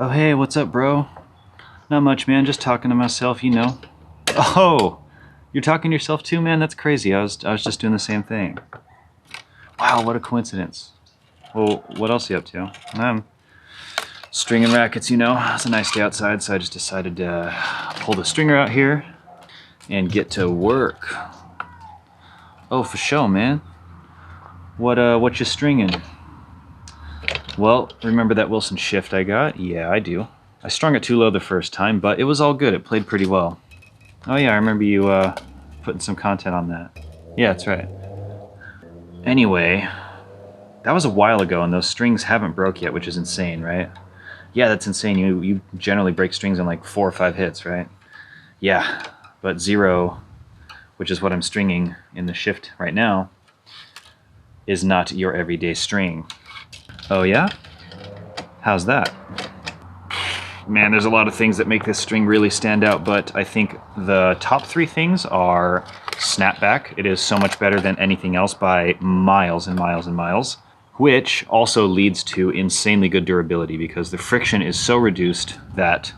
Oh, hey, what's up, bro? Not much, man. Just talking to myself, you know. Oh, you're talking to yourself too, man? That's crazy. I was just doing the same thing. Wow, what a coincidence. Well, what else are you up to? I'm stringing rackets, you know. It's a nice day outside, so I just decided to pull the stringer out here and get to work. Oh, for sure, man. What you stringing? Well, remember that Wilson shift I got? Yeah, I do. I strung it too low the first time, but it was all good. It played pretty well. Oh yeah, I remember you putting some content on that. Yeah, that's right. Anyway, that was a while ago, and those strings haven't broke yet, which is insane, right? Yeah, that's insane. You generally break strings in like 4 or 5 hits, right? Yeah, but 0, which is what I'm stringing in the shift right now, is not your everyday string. Oh yeah? How's that? Man, there's a lot of things that make this string really stand out, but I think the top 3 things are snapback. It is so much better than anything else by miles and miles and miles, which also leads to insanely good durability because the friction is so reduced that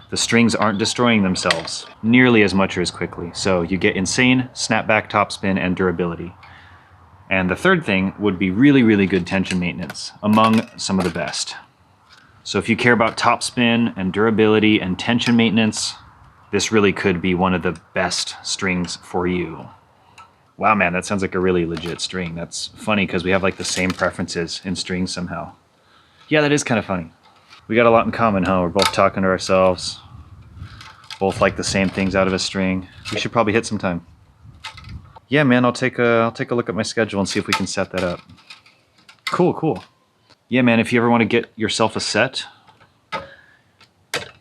the strings aren't destroying themselves nearly as much or as quickly. So you get insane snapback, topspin, and durability. And the third thing would be really, really good tension maintenance, among some of the best. So if you care about topspin and durability and tension maintenance, this really could be one of the best strings for you. Wow, man, that sounds like a really legit string. That's funny because we have like the same preferences in strings somehow. Yeah, that is kind of funny. We got a lot in common, huh? We're both talking to ourselves, both like the same things out of a string. We should probably hit sometime. Yeah, man, I'll take a look at my schedule and see if we can set that up. Cool, cool. Yeah, man, if you ever want to get yourself a set,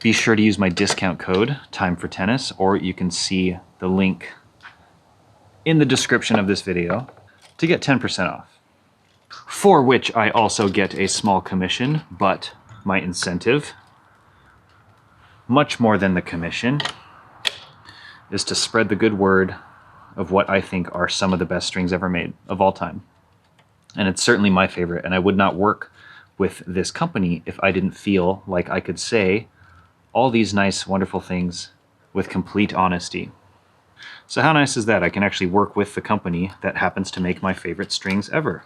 be sure to use my discount code, Time for Tennis, or you can see the link in the description of this video to get 10% off. For which I also get a small commission, but my incentive, much more than the commission, is to spread the good word of what I think are some of the best strings ever made of all time. And it's certainly my favorite, and I would not work with this company if I didn't feel like I could say all these nice, wonderful things with complete honesty. So how nice is that? I can actually work with the company that happens to make my favorite strings ever.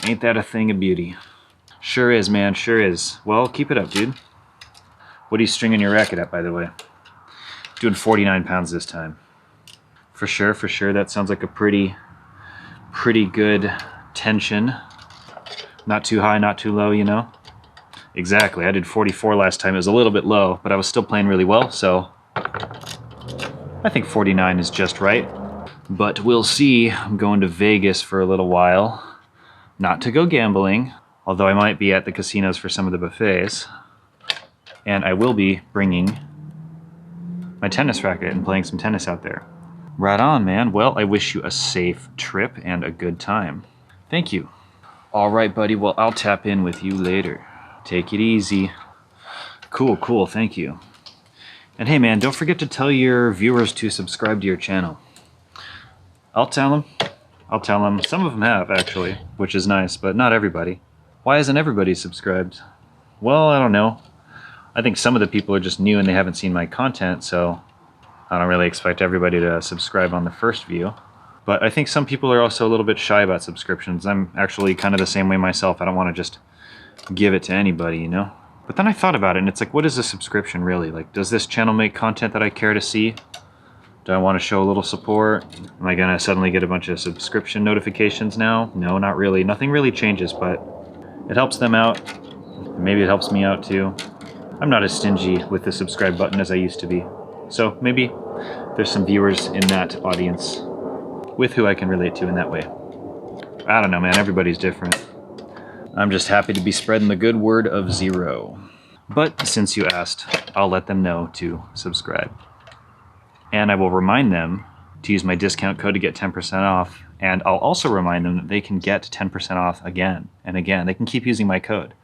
Ain't that a thing of beauty? Sure is, man, sure is. Well, keep it up, dude. What are you stringing your racket at, by the way? Doing 49 pounds this time. For sure, that sounds like a pretty good tension. Not too high, not too low, you know? Exactly, I did 44 last time. It was a little bit low, but I was still playing really well, so I think 49 is just right. But we'll see. I'm going to Vegas for a little while. Not to go gambling, although I might be at the casinos for some of the buffets. And I will be bringing my tennis racket and playing some tennis out there. Right on, man. Well, I wish you a safe trip and a good time. Thank you. All right, buddy. Well, I'll tap in with you later. Take it easy. Cool, cool. Thank you. And hey, man, don't forget to tell your viewers to subscribe to your channel. I'll tell them. Some of them have, actually, which is nice, but not everybody. Why isn't everybody subscribed? Well, I don't know. I think some of the people are just new and they haven't seen my content, so I don't really expect everybody to subscribe on the first view. But I think some people are also a little bit shy about subscriptions. I'm actually kind of the same way myself. I don't want to just give it to anybody, you know? But then I thought about it, and it's like, what is a subscription really? Like, does this channel make content that I care to see? Do I want to show a little support? Am I going to suddenly get a bunch of subscription notifications now? No, not really. Nothing really changes, but it helps them out. Maybe it helps me out too. I'm not as stingy with the subscribe button as I used to be. So maybe there's some viewers in that audience with who I can relate to in that way. I don't know, man. Everybody's different. I'm just happy to be spreading the good word of 0. But since you asked, I'll let them know to subscribe. And I will remind them to use my discount code to get 10% off. And I'll also remind them that they can get 10% off again and again. They can keep using my code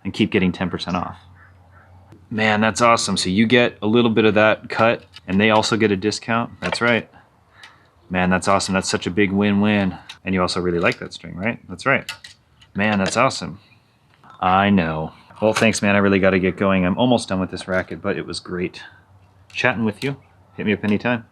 and keep getting 10% off. Man, that's awesome. So you get a little bit of that cut and they also get a discount. That's right. Man, that's awesome. That's such a big win-win. And you also really like that string, right? That's right. Man, that's awesome. I know. Well, thanks, man. I really got to get going. I'm almost done with this racket, but it was great chatting with you. Hit me up anytime.